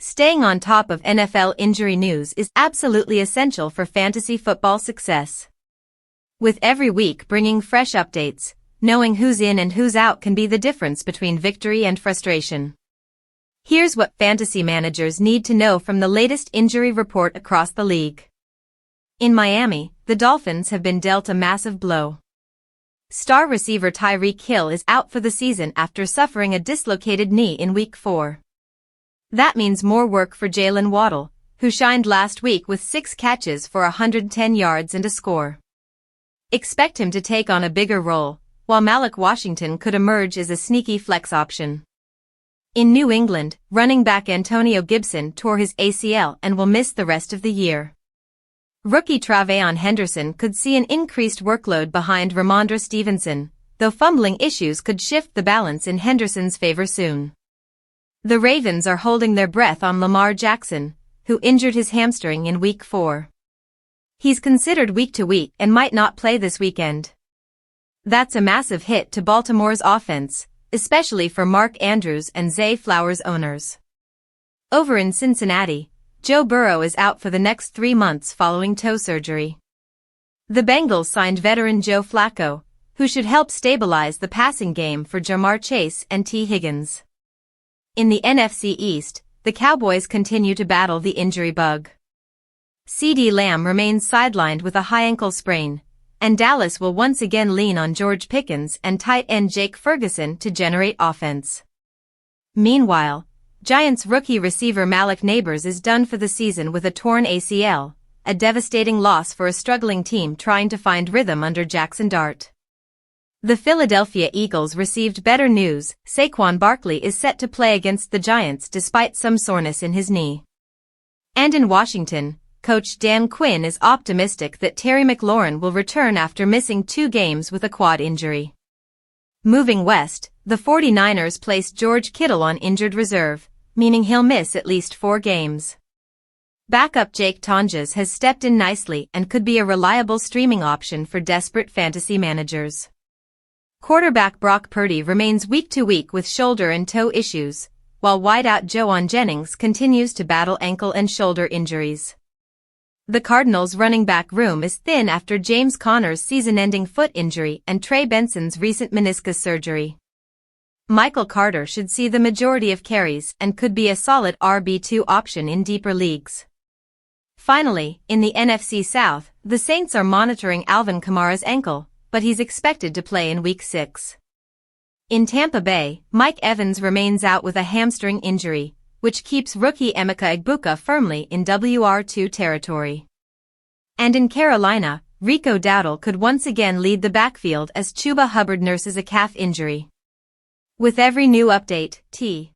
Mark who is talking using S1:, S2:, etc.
S1: Staying on top of NFL injury news is absolutely essential for fantasy football success. With every week bringing fresh updates, knowing who's in and who's out can be the difference between victory and frustration. Here's what fantasy managers need to know from the latest injury report across the league. In Miami, the Dolphins have been dealt a massive blow. Star receiver Tyreek Hill is out for the season after suffering a dislocated knee in Week 4. That means more work for Jaylen Waddle, who shined last week with 6 catches for 110 yards and a score. Expect him to take on a bigger role, while Malik could emerge as a sneaky flex option. In New England, running back Antonio Gibson tore his ACL and will miss the rest of the year. Rookie TreVeyon Henderson could see an increased workload behind Ramondre Stevenson, though fumbling issues could shift the balance in Henderson's favor soon. The Ravens are holding their breath on Lamar Jackson, who injured his hamstring in Week 4. He's considered week to week and might not play this weekend. That's a massive hit to Baltimore's offense, especially for Mark Andrews and Zay Flowers owners. Over in Cincinnati, Joe Burrow is out for the next 3 months following toe surgery. The Bengals signed veteran Joe Flacco, who should help stabilize the passing game for Ja'Marr Chase and Higgins. In the NFC East, the Cowboys continue to battle the injury bug. CeeDee Lamb remains sidelined with a high ankle sprain, and Dallas will once again lean on George Pickens and tight end Jake Ferguson to generate offense. Meanwhile, Giants rookie receiver Malik is done for the season with a torn ACL, a devastating loss for a struggling team trying to find rhythm under Jackson Dart. The Philadelphia Eagles received better news. Saquon Barkley is set to play against the Giants despite some soreness in his knee. And in Washington, coach Dan Quinn is optimistic that Terry McLaurin will return after missing 2 games with a quad injury. Moving west, the 49ers placed George Kittle on injured reserve, meaning he'll miss at least 4 games. Backup Jake Tonjes has stepped in nicely and could be a reliable streaming option for desperate fantasy managers. Quarterback Brock Purdy remains week to week with shoulder and toe issues, while wideout Joan Jennings continues to battle ankle and shoulder injuries. The Cardinals' running back room is thin after James Conner's season-ending foot injury and Trey Benson's recent meniscus surgery. Michael Carter should see the majority of carries and could be a solid RB2 option in deeper leagues. Finally, in the NFC South, the Saints are monitoring Alvin Kamara's ankle, but he's expected to play in Week 6. In Tampa Bay, Mike Evans remains out with a hamstring injury, which keeps rookie Emeka Egbuka firmly in WR2 territory. And in Carolina, Rico Dowdle could once again lead the backfield as Chuba Hubbard nurses a calf injury. With every new update, T.